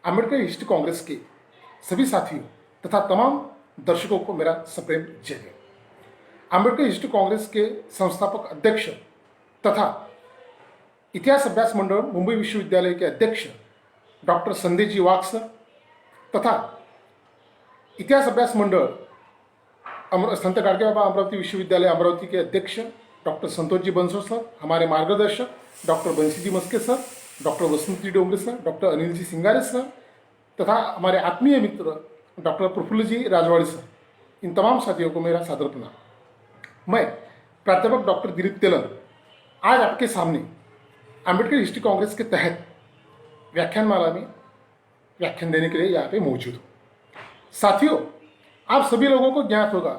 Ambedkar history Congress के सभी साथियों तथा तमाम दर्शकों को मेरा सप्रेम जय हिंद। अम्बेडकर हिस्ट्री कांग्रेस के संस्थापक अध्यक्ष तथा इतिहास अभ्यास मंडल मुंबई विश्वविद्यालय के अध्यक्ष डॉक्टर संदेश जी वाघ सर तथा इतिहास अभ्यास मंडल संत गाडगे बाबा अमरावती विश्वविद्यालय अमरावती के अध्यक्ष डॉक्टर संतोष जी बंसोड़ सर, हमारे मार्गदर्शक डॉक्टर बंसी जी Maske sir, doctor वसंती Dongre sir, doctor Anil ji सिंगारे सर तथा हमारे आत्मीय मित्र डॉक्टर प्रफुल्ल जी राजवाड़ी सर, इन तमाम साथियों को मेरा सादर प्रणाम। मैं प्राध्यापक डॉक्टर दिलीप तेलन आज आपके सामने अम्बेडकर हिस्ट्री कांग्रेस के तहत व्याख्यानमाला में व्याख्यान देने के लिए यहाँ पे मौजूद हूँ। साथियों, आप सभी लोगों को ज्ञात होगा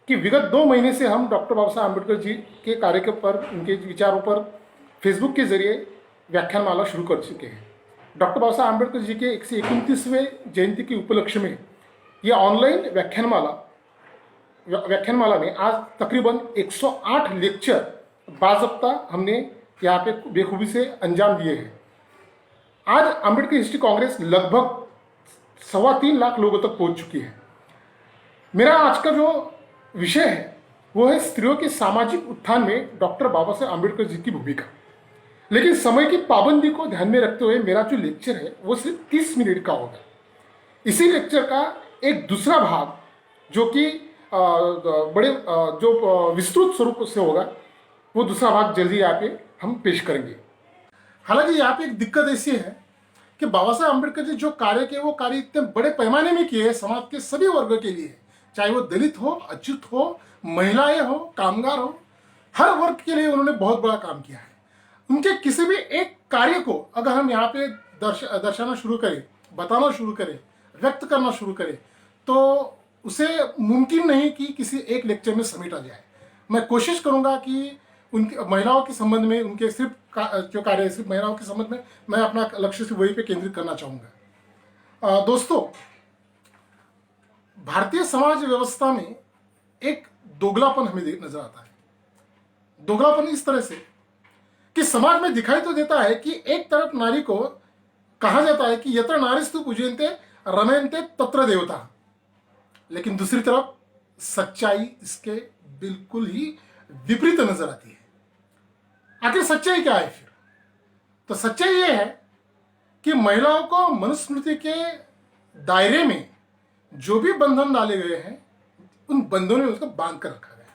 कि विगत 2 महीने से हम डॉक्टर बाबा साहब अम्बेडकर जी के कार्य पर, उनके विचारों पर फेसबुक के जरिए व्याख्यानमाला शुरू कर चुके हैं। डॉक्टर बाबा साहब अम्बेडकर जी के 129वें जयंती के उपलक्ष्य में यह ऑनलाइन व्याख्यानमाला में आज तकरीबन 108 लेक्चर बाज़ाब्ता हमने यहाँ पे बेखूबी से अंजाम दिए हैं। आज अम्बेडकर हिस्ट्री कांग्रेस लगभग 3.25 लाख लोगों तक पहुँच चुकी है। मेरा आज का जो विषय है वो है स्त्रियों के सामाजिक उत्थान में डॉक्टर बाबा साहब अम्बेडकर जी की भूमिका। लेकिन समय की पाबंदी को ध्यान में रखते हुए मेरा जो लेक्चर है वो सिर्फ 30 मिनट का होगा। इसी लेक्चर का एक दूसरा भाग जो कि जो विस्तृत स्वरूप से होगा, वो दूसरा भाग जल्दी यहाँ पे हम पेश करेंगे। हालांकि यहाँ पे एक दिक्कत ऐसी है कि बाबा साहब अम्बेडकर जी जो कार्य किए वो कार्य इतने बड़े पैमाने में किए हैं समाज के सभी वर्ग के लिए, चाहे वो दलित हो, अछूत हो, महिलाएं हो, कामगार हो, हर वर्ग के लिए उन्होंने बहुत बड़ा काम किया है। उनके किसी भी एक कार्य को अगर हम यहाँ पे दर्शाना शुरू करें, बताना शुरू करें, व्यक्त करना शुरू करें, तो उसे मुमकिन नहीं कि किसी एक लेक्चर में समेटा जाए। मैं कोशिश करूँगा कि उनकी महिलाओं के संबंध में, उनके जो कार्य है सिर्फ महिलाओं के संबंध में, मैं अपना लक्ष्य से वही पे केंद्रित करना चाहूँगा। दोस्तों, भारतीय समाज व्यवस्था में एक दोगलापन हमें नजर आता है। दोगलापन इस तरह से कि समाज में दिखाई तो देता है कि एक तरफ नारी को कहा जाता है कि यत्र नारीस्तु पूजयन्ते रमयन्ते तत्र देवता, लेकिन दूसरी तरफ सच्चाई इसके बिल्कुल ही विपरीत नजर आती है। आखिर सच्चाई क्या है फिर? तो सच्चाई यह है कि महिलाओं को मनुस्मृति के दायरे में जो भी बंधन डाले गए हैं, उन बंधनों में उसको बांध कर रखा गया है।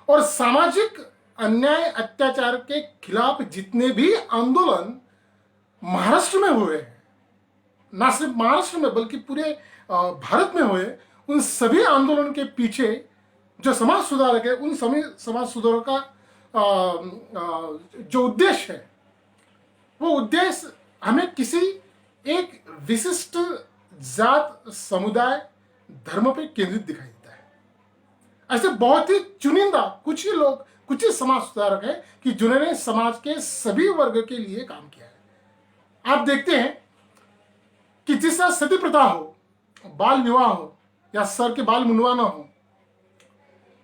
और सामाजिक अन्याय अत्याचार के खिलाफ जितने भी आंदोलन महाराष्ट्र में हुए हैं, ना सिर्फ महाराष्ट्र में बल्कि पूरे भारत में हुए, उन सभी आंदोलन के पीछे जो समाज सुधारक है, उन सभी समाज सुधारक का जो उद्देश्य है, वो उद्देश्य हमें किसी एक विशिष्ट जात, समुदाय, धर्म पे केंद्रित दिखाई देता है। ऐसे बहुत ही चुनिंदा कुछ ही लोग, कुछ ही समाज सुधारक है कि जिन्होंने समाज के सभी वर्ग के लिए काम किया है। आप देखते हैं कि जिस तरह सती प्रथा हो, बाल विवाह हो या सर के बाल मुंडवाना हो,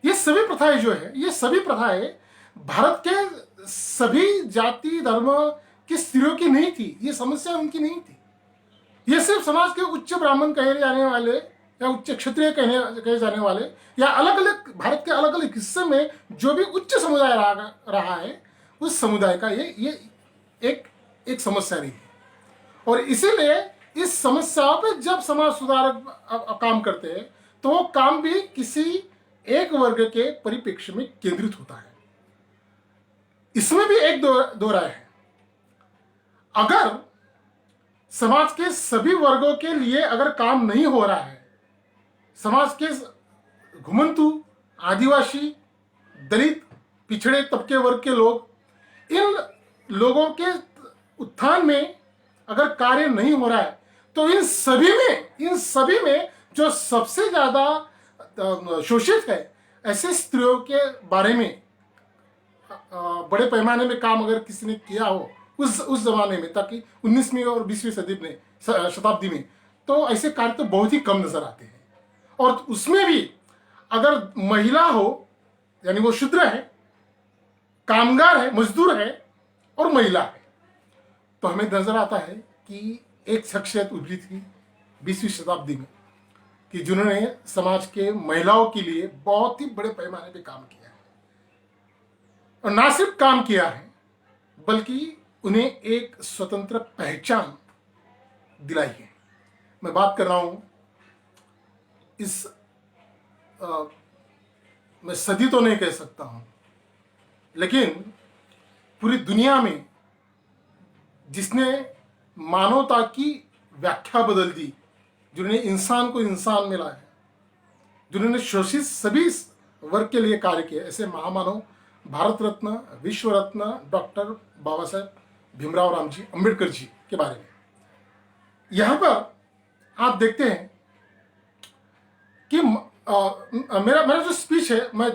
ये सभी प्रथाएं जो है, ये सभी प्रथाएं भारत के सभी जाति धर्म की स्त्रियों की नहीं थी। ये समस्या उनकी नहीं थी। ये सिर्फ समाज के उच्च ब्राह्मण कहे जाने वाले या उच्च क्षत्रिय कहे जाने वाले या अलग अलग भारत के अलग अलग हिस्से में जो भी उच्च समुदाय रहा है, उस समुदाय का ये एक समस्या रही है। और इसीलिए इस समस्याओं पे जब समाज सुधारक काम करते हैं तो वो काम भी किसी एक वर्ग के परिप्रेक्ष्य में केंद्रित होता है। इसमें भी एक दो राय है। अगर समाज के सभी वर्गों के लिए अगर काम नहीं हो रहा है, समाज के घुमंतु, आदिवासी, दलित, पिछड़े तबके वर्ग के लोग, इन लोगों के उत्थान में अगर कार्य नहीं हो रहा है, तो इन सभी में जो सबसे ज्यादा शोषित है, ऐसे स्त्रियों के बारे में बड़े पैमाने में काम अगर किसी ने किया हो उस जमाने में, ताकि 19वीं और 20वीं शताब्दी में, तो ऐसे कार्य तो बहुत ही कम नजर आते हैं। और उसमें भी अगर महिला हो, यानी वो शूद्र है, कामगार है, मजदूर है और महिला है, तो हमें नजर आता है कि एक शख्सियत उभरी थी 20वीं शताब्दी में कि जिन्होंने समाज के महिलाओं के लिए बहुत ही बड़े पैमाने पे काम किया है, और ना सिर्फ काम किया है बल्कि उन्हें एक स्वतंत्र पहचान दिलाई है। मैं बात कर रहा हूं इस मैं सदी तो नहीं कह सकता हूं, लेकिन पूरी दुनिया में जिसने मानवता की व्याख्या बदल दी, जिन्होंने इंसान को इंसान मिला है, जिन्होंने शोषित सभी वर्ग के लिए कार्य किया, ऐसे महामानव भारत रत्न, विश्व रत्न डॉक्टर बाबा साहेब भीमराव रामजी अंबेडकर जी के बारे में। यहां पर आप देखते हैं कि मेरा मेरा जो स्पीच है, मैं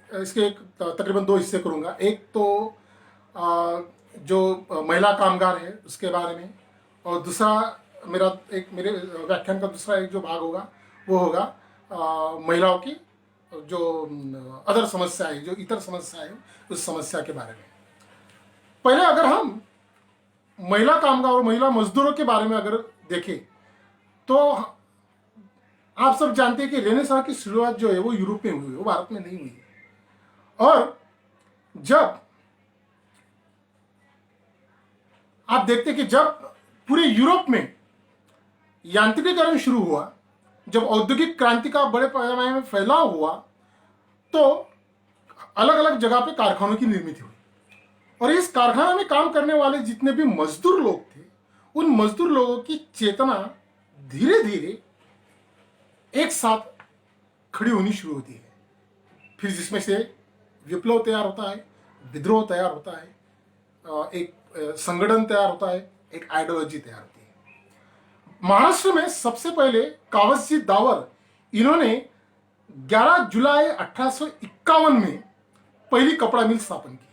इसके तकरीबन दो हिस्से करूंगा। एक तो जो महिला कामगार है उसके बारे में, और दूसरा मेरे व्याख्यान का दूसरा एक जो भाग होगा वो होगा महिलाओं की जो अदर समस्या है, जो इतर समस्या है, उस समस्या के बारे में। पहले अगर हम महिला कामगार और महिला मजदूरों के बारे में अगर देखें तो आप सब जानते हैं कि रेनेसां की शुरुआत जो है वो यूरोप में हुई है, वो भारत में नहीं हुई है। और जब आप देखते हैं कि जब पूरे यूरोप में यांत्रिकीकरण शुरू हुआ, जब औद्योगिक क्रांति का बड़े पैमाने में फैलाव हुआ, तो अलग अलग जगह पे कारखानों की निर्मित हुई, और इस कारखाना में काम करने वाले जितने भी मजदूर लोग थे, उन मजदूर लोगों की चेतना धीरे धीरे एक साथ खड़ी होनी शुरू होती है। फिर जिसमें से विप्लव तैयार होता है, विद्रोह तैयार होता है, एक संगठन तैयार होता है, एक आइडियोलॉजी तैयार होती है। महाराष्ट्र में सबसे पहले कावसजी दावर, इन्होंने 11 जुलाई 1851 में पहली कपड़ा मिल स्थापन की।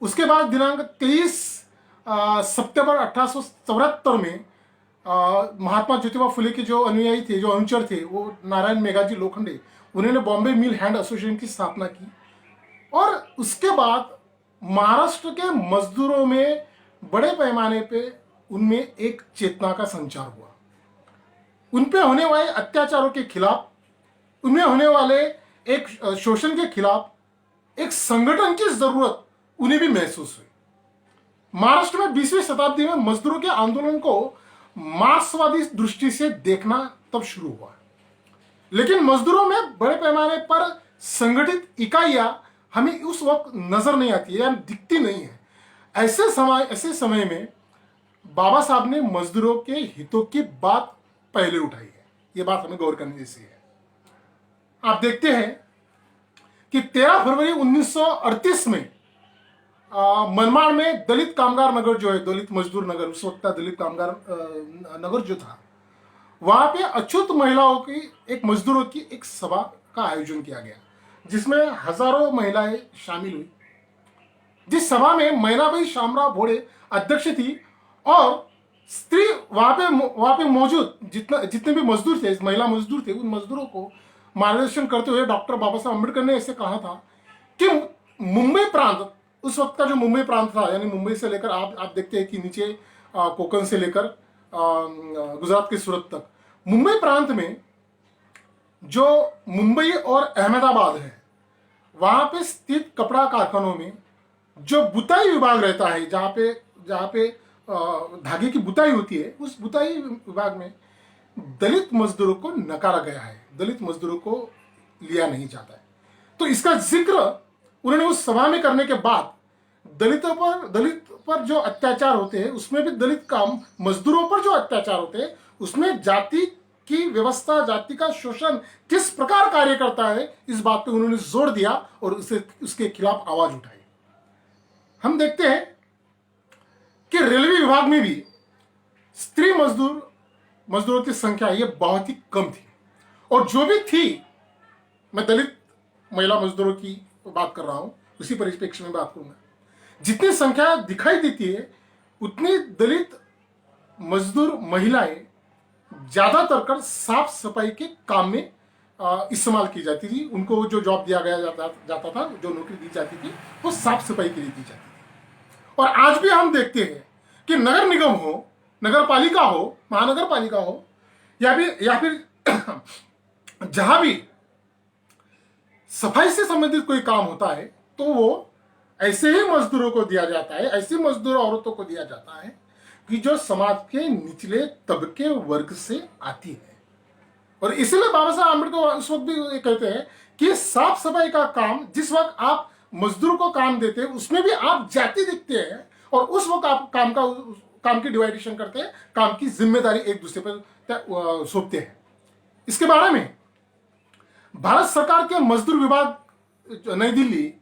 उसके बाद दिनांक 23 सितंबर 1874 में महात्मा ज्योतिबा फुले के जो अनुयायी थे, जो अनुचर थे, वो नारायण मेघाजी लोखंडे, उन्होंने बॉम्बे मिल हैंड एसोसिएशन की स्थापना की। और उसके बाद महाराष्ट्र के मजदूरों में बड़े पैमाने पे उनमें एक चेतना का संचार हुआ। उन पे होने वाले अत्याचारों के खिलाफ, उनमें होने वाले एक शोषण के खिलाफ एक संगठन की जरूरत उन्हें भी महसूस हुई। महाराष्ट्र में 20वीं शताब्दी में मजदूरों के आंदोलन को मार्क्सवादी दृष्टि से देखना तब शुरू हुआ, लेकिन मजदूरों में बड़े पैमाने पर संगठित इकाइयां हमें उस वक्त नजर नहीं आती है या दिखती नहीं है। ऐसे समय में बाबा साहब ने मजदूरों के हितों की बात पहले उठाई है। ये बात हमें गौर करने जैसी है। आप देखते हैं कि 13 फरवरी 1938 में मनमाड़ में दलित कामगार नगर जो है, दलित मजदूर नगर, उस वक्त दलित कामगार नगर जो था, वहां पे अछूत महिलाओं की एक मजदूरों की एक सभा का आयोजन किया गया, जिसमें हजारों महिलाएं शामिल हुई। जिस सभा में मैनाबाई शामराव भोड़े अध्यक्ष थी, और स्त्री वहां पे मौजूद जितने भी मजदूर थे, महिला मजदूर थे, उन मजदूरों को मार्गदर्शन करते हुए डॉक्टर बाबा साहब अम्बेडकर ने ऐसे कहा था कि मुंबई प्रांत, उस वक्त का जो मुंबई प्रांत था, यानी मुंबई से लेकर आप देखते हैं कि नीचे कोकण से लेकर गुजरात के सूरत तक, मुंबई प्रांत में जो मुंबई और अहमदाबाद है, वहां पे स्थित कपड़ा कारखानों में जो बुताई विभाग रहता है, जहां पे धागे की बुताई होती है, उस बुताई विभाग में दलित मजदूरों को नकारा गया है, दलित मजदूरों को लिया नहीं जाता है। तो इसका जिक्र उन्होंने उस सभा में करने के बाद दलित पर जो अत्याचार होते हैं, उसमें भी दलित काम मजदूरों पर जो अत्याचार होते हैं, उसमें जाति की व्यवस्था, जाति का शोषण किस प्रकार कार्य करता है, इस बात पे उन्होंने जोर दिया और उसके खिलाफ आवाज उठाई। हम देखते हैं कि रेलवे विभाग में भी स्त्री मजदूरों की संख्या ये बहुत ही कम थी, और जो भी थी, मैं दलित महिला मजदूरों की बात कर रहा हूं, उसी परिप्रेक्ष्य में बात करूंगा। जितनी संख्या दिखाई देती है, उतनी दलित मजदूर महिलाएं ज्यादातर कर साफ सफाई के काम में इस्तेमाल की जाती थी। उनको जो जॉब दिया जाता था, जो नौकरी दी जाती थी, वो साफ सफाई के लिए दी जाती थी। और आज भी हम देखते हैं कि नगर निगम हो, नगर पालिका हो, महानगर पालिका हो, या फिर जहां भी सफाई से संबंधित कोई काम होता है तो वो ऐसे ही मजदूरों को दिया जाता है, ऐसी मजदूर औरतों को दिया जाता है कि जो समाज के निचले तबके वर्ग से आती है। और इसलिए बाबा साहब अम्बेडकर उस वक्त भी ये कहते हैं कि साफ सफाई का काम, जिस वक्त आप मजदूर को काम देते हैं उसमें भी आप जाति दिखते हैं, और उस वक्त आप काम की डिवाइडेशन करते हैं, काम की जिम्मेदारी एक दूसरे पर सौंपते हैं। इसके बारे में भारत सरकार के मजदूर विभाग नई दिल्ली,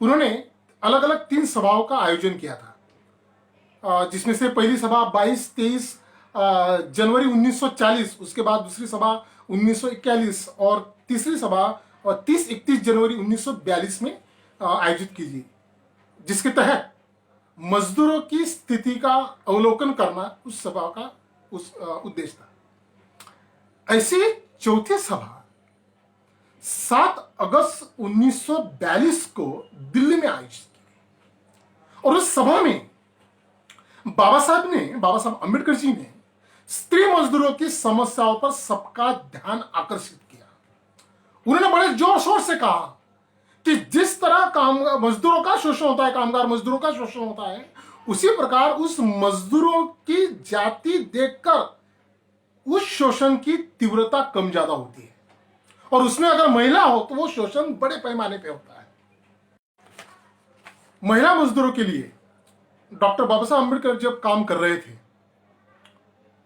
उन्होंने अलग अलग 3 सभाओं का आयोजन किया था, जिसमें से पहली सभा 22-23 जनवरी 1940, उसके बाद दूसरी सभा 1941 और तीसरी सभा 30-31 जनवरी 1942 में आयोजित की गई, जिसके तहत मजदूरों की स्थिति का अवलोकन करना उस सभा का उद्देश्य था। ऐसी चौथी सभा 7 अगस्त 1942 को दिल्ली में आयोजित की गई, और उस सभा में बाबा साहब अम्बेडकर जी ने स्त्री मजदूरों की समस्याओं पर सबका ध्यान आकर्षित किया। उन्होंने बड़े जोर शोर से कहा कि जिस तरह मजदूरों का शोषण होता है, कामगार मजदूरों का शोषण होता है, उसी प्रकार उस मजदूरों की जाति देखकर उस शोषण की तीव्रता कम ज्यादा होती है, और उसमें अगर महिला हो तो वो शोषण बड़े पैमाने पे होता है। महिला मजदूरों के लिए डॉक्टर बाबा साहब अम्बेडकर जब काम कर रहे थे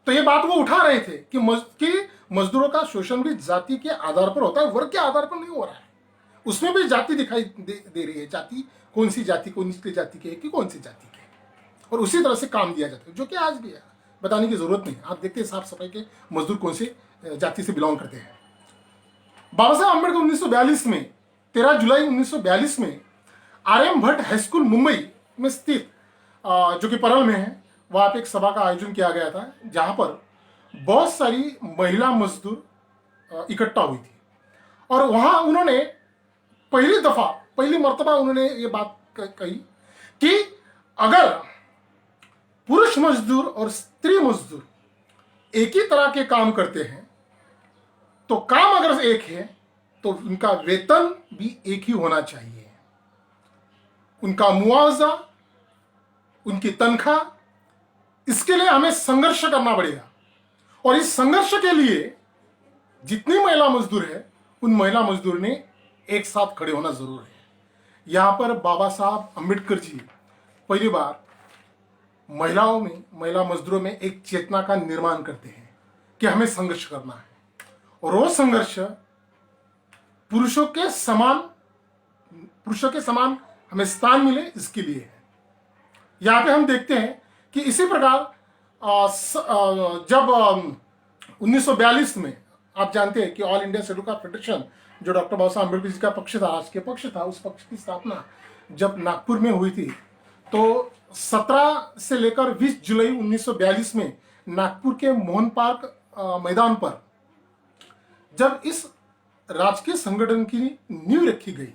तो ये बात वो उठा रहे थे कि मजदूरों का शोषण भी जाति के आधार पर होता है, वर्ग के आधार पर नहीं हो रहा है। उसमें भी जाति दिखाई दे रही है, जाति कौन सी जाति, कौन सी जाति के है कि कौन सी जाति के, और उसी तरह से काम दिया जाता है, जो कि आज भी है, बताने की जरूरत नहीं। आप देखते हैं साफ सफाई के मजदूर कौन सी जाति से बिलोंग करते हैं। बाबा साहब अम्बेडकर 1942 में 13 जुलाई 1942 में RM. Bhatt high school Mumbai में स्थित, जो कि परल में है, वहां पे एक सभा का आयोजन किया गया था, जहां पर बहुत सारी महिला मजदूर इकट्ठा हुई थी, और वहां उन्होंने पहली मर्तबा उन्होंने ये बात कही कि अगर पुरुष मजदूर और स्त्री मजदूर एक ही तरह के काम करते हैं तो काम अगर एक है तो उनका वेतन भी एक ही होना चाहिए, उनका मुआवजा, उनकी तनख्वाह, इसके लिए हमें संघर्ष करना पड़ेगा। और इस संघर्ष के लिए जितनी महिला मजदूर है उन महिला मजदूर ने एक साथ खड़े होना जरूर है। यहां पर बाबा साहब अम्बेडकर जी पहली बार महिला मजदूरों में एक चेतना का निर्माण करते हैं कि हमें संघर्ष करना है, और वो संघर्ष पुरुषों के समान हमें स्थान मिले, इसके लिए है। यहां पे हम देखते हैं कि इसी प्रकार जब 1942 में आप जानते हैं कि all India schedule caste federation, जो डॉक्टर बाबा साहब अम्बेडकर जी का पक्ष था, राष्ट्रीय पक्ष था, उस पक्ष की स्थापना जब नागपुर में हुई थी तो 17 से लेकर 20 जुलाई 1942 में नागपुर के मोहन पार्क मैदान पर जब इस राजकीय संगठन की नींव रखी गई,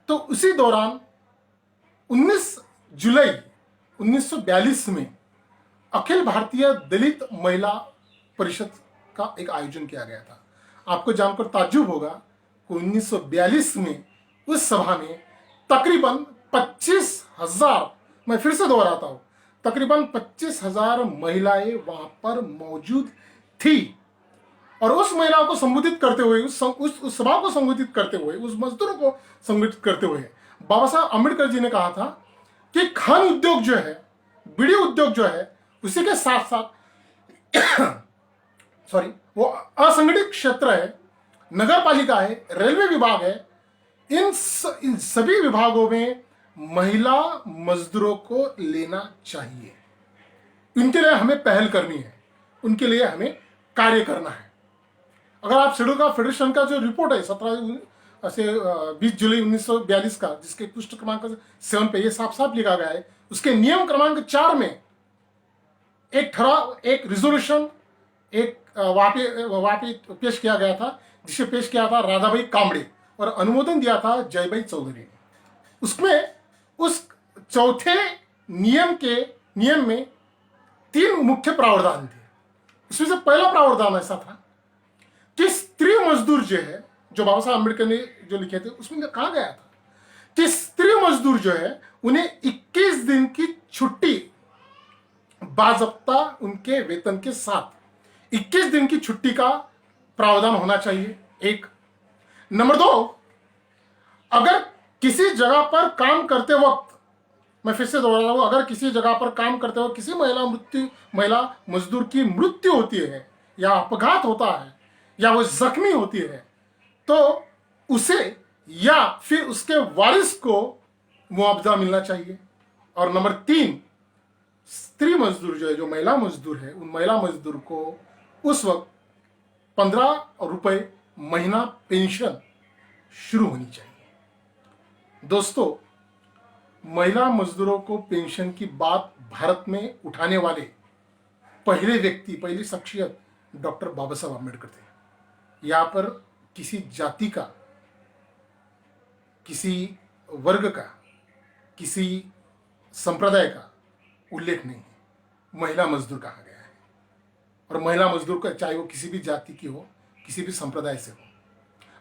तो उसी दौरान 19 जुलाई 1942 में अखिल भारतीय दलित महिला परिषद का एक आयोजन किया गया था। आपको जानकर ताज्जुब होगा कि 1942 में उस सभा में तकरीबन 25,000, मैं फिर से दोहराता हूं, तकरीबन 25,000 महिलाएं वहां पर मौजूद थी। और उस महिलाओं को संबोधित करते हुए, उस सभा को संबोधित करते हुए, उस मजदूरों को संबोधित करते हुए बाबा साहब अम्बेडकर जी ने कहा था कि खान उद्योग जो है, बीड़ी उद्योग जो है, उसी के साथ साथ वो असंगठित क्षेत्र है, नगर पालिका है, रेलवे विभाग है, इन सभी विभागों में महिला मजदूरों को लेना चाहिए। उनके लिए हमें पहल करनी है, उनके लिए हमें कार्य करना है। अगर आप शेड्यूल कास्ट फेडरेशन का जो रिपोर्ट है 17 से 20 जुलाई 1942 का, जिसके पृष्ठ क्रमांक 7 पे ये साफ साफ लिखा गया है, उसके नियम क्रमांक 4 में एक रिजोल्यूशन वहां पे पेश किया गया था, जिसे पेश किया था राधाबाई कामड़े और अनुमोदन दिया था जयबाई चौधरी ने। उसमें उस चौथे नियम में 3 मुख्य प्रावधान थे। उसमें से पहला प्रावधान ऐसा था कि स्त्री मजदूर जो है, जो बाबा साहब अम्बेडकर ने जो लिखे थे उसमें कहा गया था कि स्त्री मजदूर जो है उन्हें 21 दिन की छुट्टी बाज़ाब्ता उनके वेतन के साथ 21 दिन की छुट्टी का प्रावधान होना चाहिए। एक नंबर 2, अगर किसी जगह पर काम करते वक्त, मैं फिर से दोहरा रहा हूं, अगर किसी जगह पर काम करते वक्त किसी महिला मजदूर की मृत्यु होती है या अपघात होता है या वो जख्मी होती है तो उसे या फिर उसके वारिस को मुआवजा मिलना चाहिए। और नंबर 3, स्त्री मजदूर जो है, जो महिला मजदूर है, उन महिला मजदूर को उस वक्त 15 रुपए महीना पेंशन शुरू होनी चाहिए। दोस्तों, महिला मजदूरों को पेंशन की बात भारत में उठाने वाले पहले व्यक्ति, पहली शख्सियत डॉक्टर बाबा साहब अम्बेडकर थे। यहां पर किसी जाति का, किसी वर्ग का, किसी संप्रदाय का उल्लेख नहीं है। महिला मजदूर कहा गया है और महिला मजदूर का चाहे वो किसी भी जाति की हो, किसी भी संप्रदाय से हो।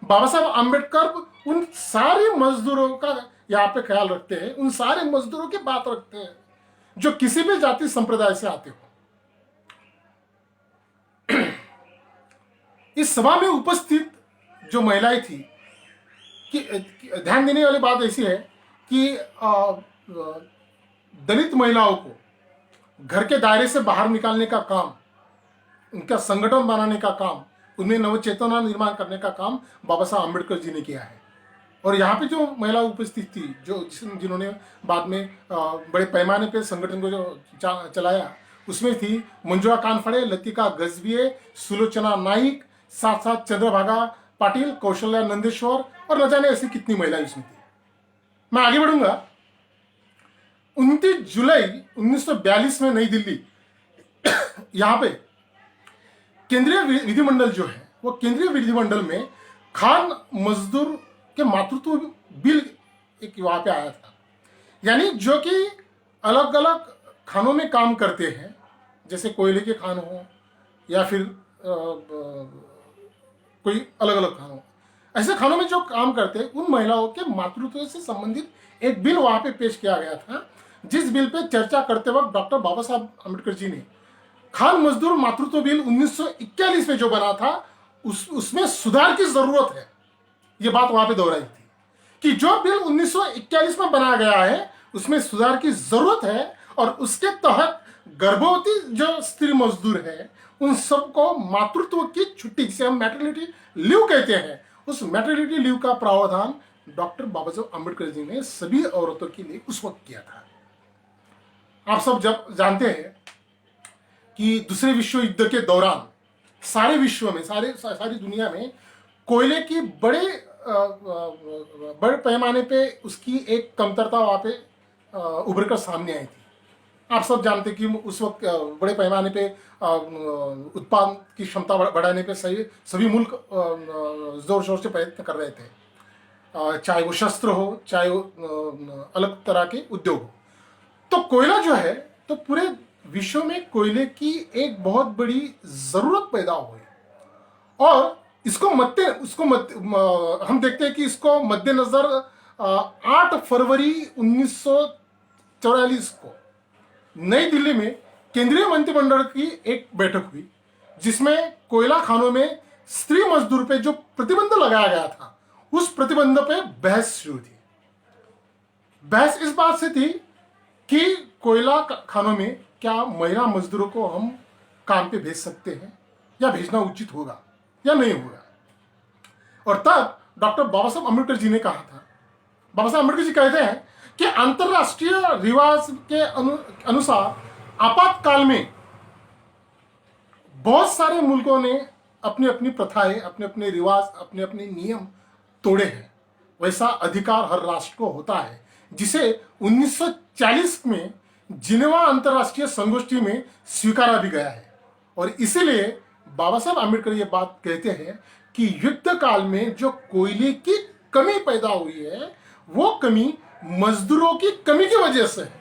बाबा साहब अम्बेडकर उन सारे मजदूरों का यहाँ पे ख्याल रखते हैं, उन सारे मजदूरों की बात रखते हैं जो किसी भी जाति संप्रदाय से आते हो। इस सभा में उपस्थित जो महिलाएं थी कि ध्यान देने वाली बात ऐसी है कि दलित महिलाओं को घर के दायरे से बाहर निकालने का काम, उनका संगठन बनाने का काम, उनमें नवचेतना निर्माण करने का काम बाबा साहब अम्बेडकर जी ने किया है। और यहाँ पे जो महिला उपस्थित थी, जिन्होंने बाद में बड़े पैमाने पे संगठन को जो चलाया, उसमें थी मंजुळा कानफड़े, लतिका गजबिये, सुलोचना नाइक, साथ साथ चंद्रभागा पाटिल, कौशल्या नंदेश्वर और न जाने ऐसी कितनी महिलाएं उसमें थी। मैं आगे बढ़ूंगा। 29 जुलाई 1942 में नई दिल्ली यहां पे केंद्रीय विधिमंडल जो है, वो केंद्रीय विधिमंडल में खान मजदूर के मातृत्व बिल एक वहां पे आया था। यानी जो कि अलग अलग खानों में काम करते हैं, जैसे कोयले के खान हो या फिर कोई अलग अलग खानों, ऐसे खानों में जो काम करते हैं उन महिलाओं के मातृत्व से संबंधित एक बिल वहां पे पेश किया गया था, जिस बिल पे चर्चा करते वक्त डॉक्टर बाबा साहब अम्बेडकर जी ने खान मजदूर मातृत्व बिल 1941 में जो बना था उसमें सुधार की जरूरत है, ये बात वहां पे दोहराई थी कि जो बिल 1941 में बनाया गया है उसमें सुधार की जरूरत है और उसके तहत गर्भवती जो स्त्री मजदूर है उन सबको मातृत्व की छुट्टी, जिसे हम मैटरनिटी लीव कहते हैं, उस मैटरनिटी लीव का प्रावधान डॉक्टर बाबा साहब अम्बेडकर जी ने सभी औरतों के लिए उस वक्त किया था। आप सब जब जानते हैं कि दूसरे विश्व युद्ध के दौरान सारे विश्व में, सारी दुनिया में कोयले की बड़े पैमाने पे उसकी एक कमतरता वहां पे उभर कर सामने आई थी। आप सब जानते कि उस वक्त बड़े पैमाने पे उत्पादन की क्षमता बढ़ाने पे सभी मुल्क जोर शोर से प्रयत्न कर रहे थे, चाहे वो शस्त्र हो, चाहे वो अलग तरह के उद्योग हो। तो कोयला जो है, तो पूरे विश्व में कोयले की एक बहुत बड़ी जरूरत पैदा हुई और हम देखते हैं कि इसको मद्देनजर 8 फरवरी 1944 को नई दिल्ली में केंद्रीय मंत्रिमंडल की एक बैठक हुई, जिसमें कोयला खानों में स्त्री मजदूर पे जो प्रतिबंध लगाया गया था उस प्रतिबंध पे बहस शुरू थी। बहस इस बात से थी कि कोयला खानों में क्या महिला मजदूरों को हम काम पे भेज सकते हैं या भेजना उचित होगा या नहीं होगा। और तब डॉक्टर बाबा साहब अम्बेडकर जी ने कहा था, बाबा साहब अम्बेडकर जी कहते हैं कि अंतरराष्ट्रीय रिवाज के अनुसार आपातकाल में बहुत सारे मुल्कों ने अपनी अपनी प्रथाएं, अपने अपने रिवाज, अपने अपने नियम तोड़े हैं। वैसा अधिकार हर राष्ट्र को होता है, जिसे 1940 में जिनेवा अंतरराष्ट्रीय संगोष्ठी में स्वीकारा भी गया है। और इसीलिए बाबा साहब अम्बेडकर ये बात कहते हैं कि युद्ध काल में जो कोयले की कमी पैदा हुई है वो कमी मजदूरों की कमी की वजह से है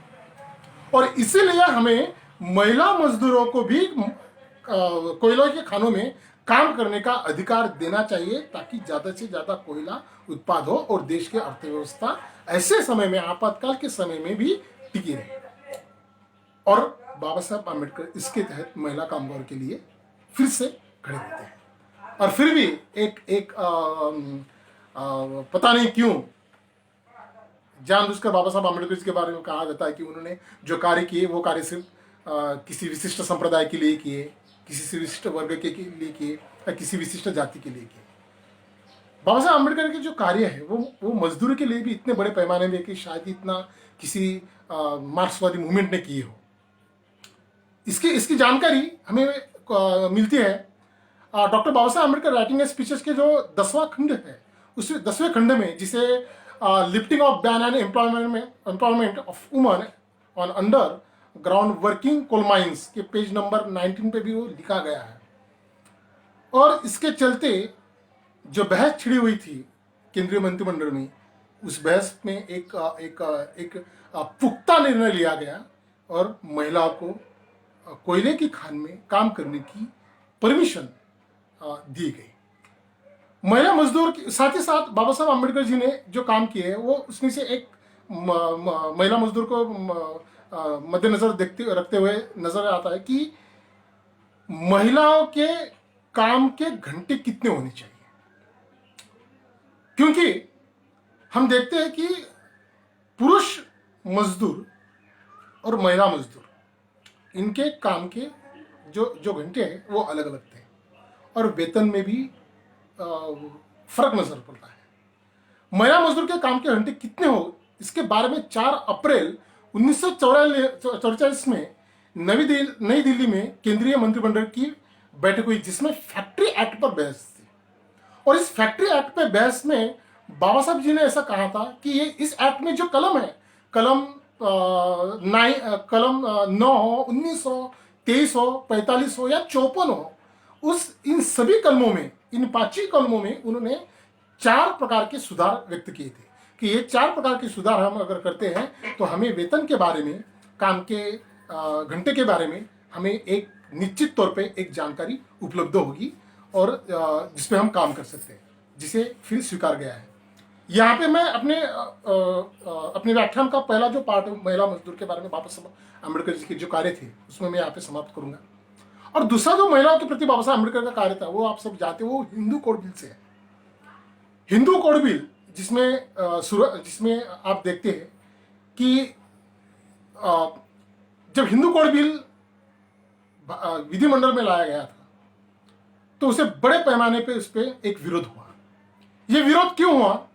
और इसीलिए हमें महिला मजदूरों को भी कोयला के खानों में काम करने का अधिकार देना चाहिए, ताकि ज्यादा से ज्यादा कोयला उत्पाद हो और देश की अर्थव्यवस्था ऐसे समय में, आपातकाल के समय में भी टिकी रहे। और बाबा साहब आम्बेडकर इसके तहत महिला कामगारों के लिए फिर से खड़े होते हैं। और फिर भी एक एक पता नहीं क्यों जानबूझकर बाबा साहब आम्बेडकर के बारे में कहा जाता है कि उन्होंने जो कार्य किए वो कार्य सिर्फ किसी विशिष्ट संप्रदाय के लिए किए, किसी विशिष्ट वर्ग के लिए किए, या किसी विशिष्ट जाति के लिए किए। बाबा साहब आम्बेडकर के जो कार्य है वो मजदूरों के लिए भी इतने बड़े पैमाने में कि शायद इतना किसी मार्क्सवादी मूवमेंट ने की हो। इसकी इसकी जानकारी हमें मिलती है डॉक्टर बाबा साहब आम्बेडकर राइटिंग स्पीचेस के जो 10वां खंड है, उस 10वें खंड में, जिसे lifting of ban and employment of woman on underground working coal mines के पेज नंबर 19 पे भी वो लिखा गया है। और इसके चलते जो बहस छिड़ी हुई थी केंद्रीय मंत्रिमंडल में, उस बहस में एक पुख्ता निर्णय लिया गया और महिलाओं को कोयले की खान में काम करने की परमिशन दी गई। महिला मजदूर साथ ही साथ बाबा साहब आम्बेडकर जी ने जो काम किए वो उसमें से एक महिला मजदूर को मद्देनजर रखते हुए नजर आता है कि महिलाओं के काम के घंटे कितने होने चाहिए। क्योंकि हम देखते हैं कि पुरुष मजदूर और महिला मजदूर, इनके काम के जो घंटे हैं वो अलग अलग थे और वेतन में भी फर्क नजर पड़ता है। महिला मजदूर के काम के घंटे कितने हो, इसके बारे में 4 अप्रैल 1944 में नई दिल्ली में केंद्रीय मंत्रिमंडल की बैठक हुई, जिसमें फैक्ट्री एक्ट पर बहस थी। और इस फैक्ट्री एक्ट पर बहस में बाबा साहब जी ने ऐसा कहा था कि ये इस एक्ट में जो कलम है, कलम 9 हो, 19 हो, 23 हो, 45 हो या 54 हो, इन सभी कलमों में, इन 5 कलमों में उन्होंने 4 प्रकार के सुधार व्यक्त किए थे कि ये 4 प्रकार के सुधार हम अगर करते हैं तो हमें वेतन के बारे में, काम के घंटे के बारे में हमें एक निश्चित तौर पे एक जानकारी उपलब्ध होगी और जिसपे हम काम कर सकते हैं, जिसे फिर स्वीकार गया है। यहाँ पे मैं अपने व्याख्यान का पहला जो पार्ट महिला मजदूर के बारे में बाबा साहब आम्बेडकर जी के जो कार्य थे उसमें मैं यहाँ पे समाप्त करूंगा। और दूसरा जो महिलाओं के प्रति बाबा साहब आम्बेडकर का कार्य था वो आप सब जानते हो, वो हिंदू कोड बिल से है। हिंदू कोड बिल जिसमें आप देखते हैं कि जब हिंदू कोड बिल विधिमंडल में लाया गया था तो उसे बड़े पैमाने पे उस पर एक विरोध हुआ। यह विरोध क्यों हुआ?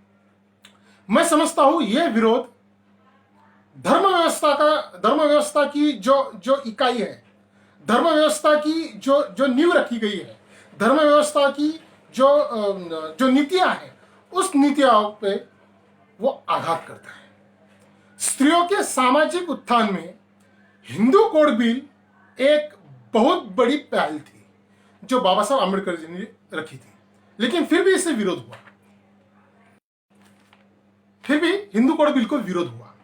मैं समझता हूं यह विरोध धर्म व्यवस्था की जो इकाई है, धर्म व्यवस्था की जो नींव रखी गई है, धर्म व्यवस्था की जो नीतियां हैं, उस नीतियों पे वो आघात करता है। स्त्रियों के सामाजिक उत्थान में हिंदू कोड बिल एक बहुत बड़ी पहल थी जो बाबा साहब आम्बेडकर जी ने रखी थी, लेकिन फिर भी इससे विरोध हुआ। फिर भी हिंदू कोड बिल को विरोध हुआ।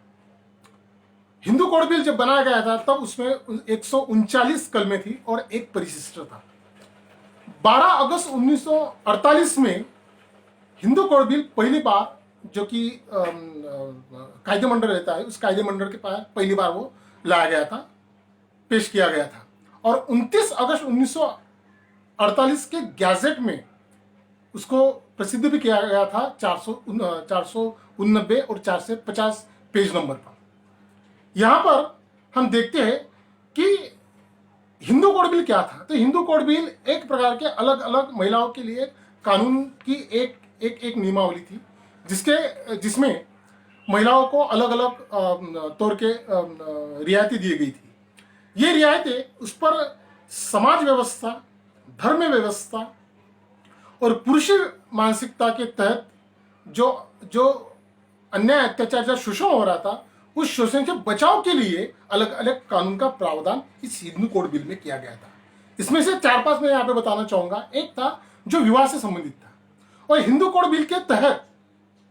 हिंदू कोड बिल जब बनाया गया था तब उसमें 139 कलमें थी और एक परिशिष्ट था। 12 अगस्त 1948 में हिंदू कोड बिल पहली बार, जो कि कायदे मंडल रहता है, उस कायदे मंडल के पास पहली बार वो लाया गया था, पेश किया गया था। और 29 अगस्त 1948 के गैजेट में उसको प्रसिद्ध भी किया गया था 489 और 450 पेज नंबर पर। यहां पर हम देखते हैं कि हिंदू कोड बिल क्या था। तो हिंदू कोड बिल एक प्रकार के अलग अलग महिलाओं के लिए कानून की एक नियमावली थी, जिसमें महिलाओं को अलग अलग तौर के रियायतें दी गई थी। ये रियायतें उस पर समाज व्यवस्था, धर्म व्यवस्था और पुरुष मानसिकता के तहत जो अन्याय, अत्याचार, जो शोषण हो रहा था, उस शोषण से बचाव के लिए अलग अलग कानून का प्रावधान इस हिंदू कोड बिल में किया गया था। इसमें से 4-5 मैं यहाँ पे बताना चाहूंगा। एक था जो विवाह से संबंधित था, और हिंदू कोड बिल के तहत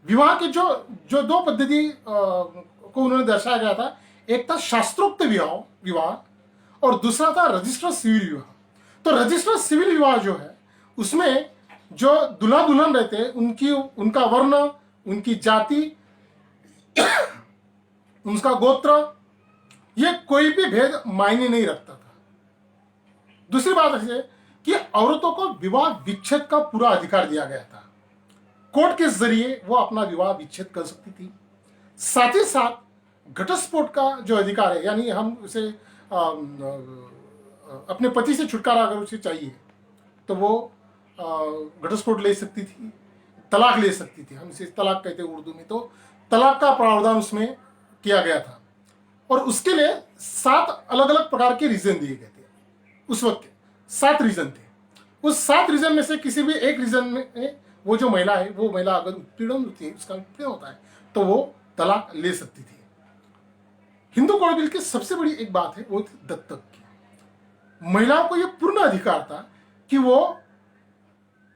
विवाह के जो 2 पद्धति को उन्होंने दर्शाया गया था। एक था शास्त्रोक्त विवाह और दूसरा था रजिस्टर्ड सिविल विवाह। तो रजिस्टर्ड सिविल विवाह जो है उसमें जो दुल्हा दुल्हन रहते हैं उनका वर्ण, उनकी जाति, उनका गोत्र, ये कोई भी भेद मायने नहीं रखता था। दूसरी बात है कि औरतों को विवाह विच्छेद का पूरा अधिकार दिया गया था। कोर्ट के जरिए वो अपना विवाह विच्छेद कर सकती थी। साथ ही साथ घटस्फोट का जो अधिकार है, यानी हम उसे अपने पति से छुटकारा अगर उसे चाहिए तो वो घटस्फोट ले सकती थी, तलाक ले सकती थी। हम इसे तलाक कहते हैं उर्दू में। तो तलाक का प्रावधान उसमें किया गया था और उसके लिए 7 अलग अलग प्रकार के रीजन दिए गए थे। उस वक्त 7 रीजन थे। उस 7 रीजन में से किसी भी एक रीजन में वो जो महिला है, वो महिला अगर उत्पीड़न होती है, उसका उत्पीड़न होता है, तो वो तलाक ले सकती थी। हिंदू कोड बिल की सबसे बड़ी एक बात है वो थी दत्तक की। महिलाओं को यह पूर्ण अधिकार था कि वो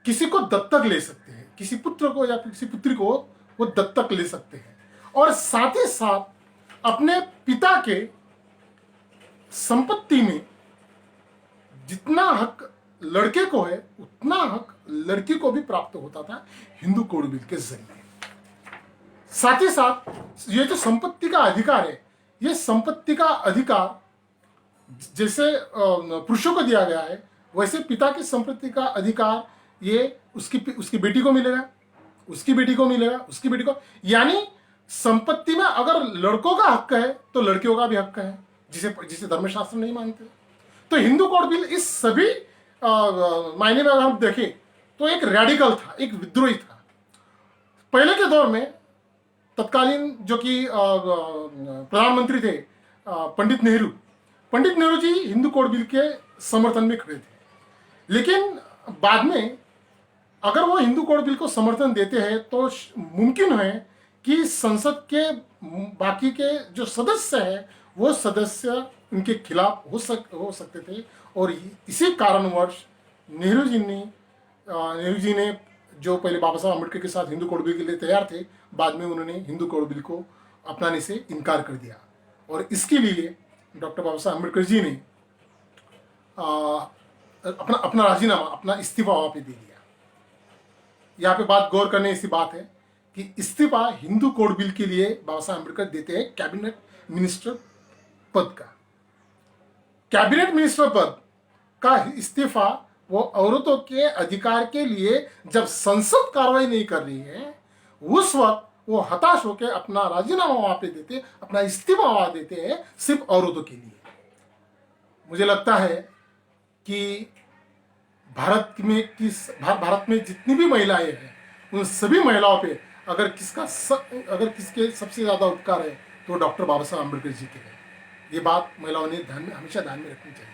किसी को दत्तक ले सकते हैं, किसी पुत्र को या किसी पुत्री को वो दत्तक ले सकते हैं और साथ ही साथ अपने पिता के संपत्ति में जितना हक लड़के को है उतना हक लड़की को भी प्राप्त होता था हिंदू कोड बिल के जरिए। साथ ही साथ ये जो संपत्ति का अधिकार है, ये संपत्ति का अधिकार जैसे पुरुषों को दिया गया है, वैसे पिता की संपत्ति का अधिकार ये उसकी बेटी को मिलेगा, उसकी बेटी को मिलेगा, उसकी बेटी को, यानी संपत्ति में अगर लड़कों का हक है तो लड़कियों का भी हक है, जिसे धर्मशास्त्र नहीं मानते। तो हिंदू कोड बिल इस सभी मायने में अगर हम देखें तो एक रेडिकल था, एक विद्रोही था। पहले के दौर में तत्कालीन जो कि प्रधानमंत्री थे पंडित नेहरू जी हिंदू कोड बिल के समर्थन में खड़े थे। लेकिन बाद में अगर वो हिंदू कोड बिल को समर्थन देते हैं तो मुमकिन है कि संसद के बाकी के जो सदस्य हैं वो सदस्य उनके खिलाफ हो सकते थे और इसी कारणवश नेहरू जी ने जो पहले बाबा साहब अम्बेडकर के साथ हिंदू कोड बिल के लिए तैयार थे, बाद में उन्होंने हिंदू कोड बिल को अपनाने से इनकार कर दिया और इसके लिए डॉक्टर बाबा साहब अम्बेडकर जी ने अपना राजीनामा, अपना इस्तीफा वहां पे दे दिया। यहाँ पे बात गौर करने ऐसी बात है कि इस्तीफा हिंदू कोड बिल के लिए बाबा साहब अम्बेडकर देते हैं कैबिनेट मिनिस्टर पद का। कैबिनेट मिनिस्टर पद का इस्तीफा वो औरतों के अधिकार के लिए जब संसद कार्रवाई नहीं कर रही है, उस वक्त वो हताश होकर अपना राजीनामा वहां पे देते, अपना इस्तीफा वहां देते हैं सिर्फ औरतों के लिए। मुझे लगता है कि भारत में जितनी भी महिलाएं हैं उन सभी महिलाओं पे अगर किसके सबसे ज्यादा उपकार है तो डॉक्टर बाबा साहब अम्बेडकर जी के हैं। ये बात महिलाओं ने हमेशा ध्यान में रखनी चाहिए।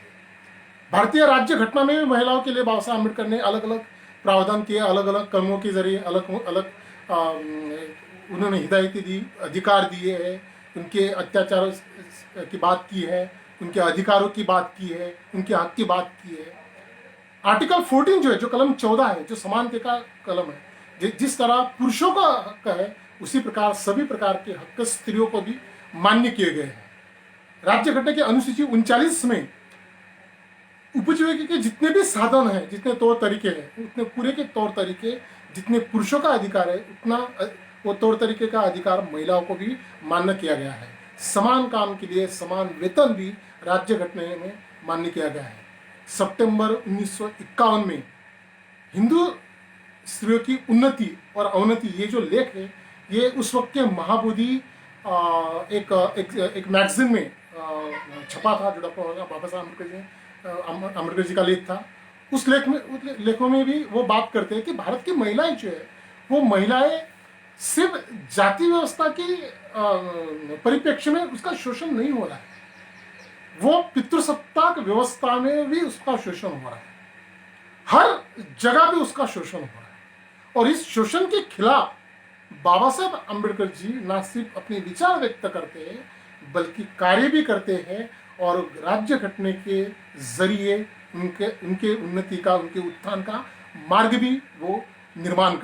भारतीय राज्य घटना में भी महिलाओं के लिए बाबा साहब अम्बेडकर ने अलग अलग प्रावधान किए, अलग अलग कदमों के जरिए अलग अलग उन्होंने हिदायतें दी, अधिकार दिए हैं, उनके अत्याचार की बात की है, उनके अधिकारों की बात की है, उनके हक की बात की है। आर्टिकल 14 जो है, जो कलम 14 है, जो समानता का कलम है, जिस तरह पुरुषों का हक है उसी प्रकार सभी प्रकार के हक स्त्रियों को भी मान्य किए गए हैं। राज्य घटना की अनुसूची 39 में उपजीविका के जितने भी साधन हैं, जितने तौर तरीके हैं, उतने पूरे के तौर तरीके जितने पुरुषों का अधिकार है उतना वो तौर तरीके का अधिकार महिलाओं को भी मान्य किया गया है। समान काम के लिए समान वेतन भी राज्य घटना में मान्य किया गया है। सितंबर 1951 में हिंदू स्त्रियों की उन्नति और अवनति, ये जो लेख है ये उस वक्त के महाबोधि एक मैगजीन में छपा था, जो डॉक्टर बाबा साहब अम्बेडकर जी का लेख था। उस लेखों में भी वो बात करते हैं कि भारत की महिलाएं जो है वो महिलाएं सिर्फ जाति व्यवस्था की परिप्रेक्ष्य में उसका शोषण नहीं हो रहा है, वो पितृसत्ताक व्यवस्था में भी उसका शोषण हो रहा है, हर जगह भी उसका शोषण हो रहा है। और इस शोषण के खिलाफ बाबा साहब अम्बेडकर जी न सिर्फ अपने विचार व्यक्त करते हैं बल्कि कार्य भी करते हैं और राज्य घटने के जरिए उनके उन्नति का, उनके उत्थान का मार्ग भी वो निर्माण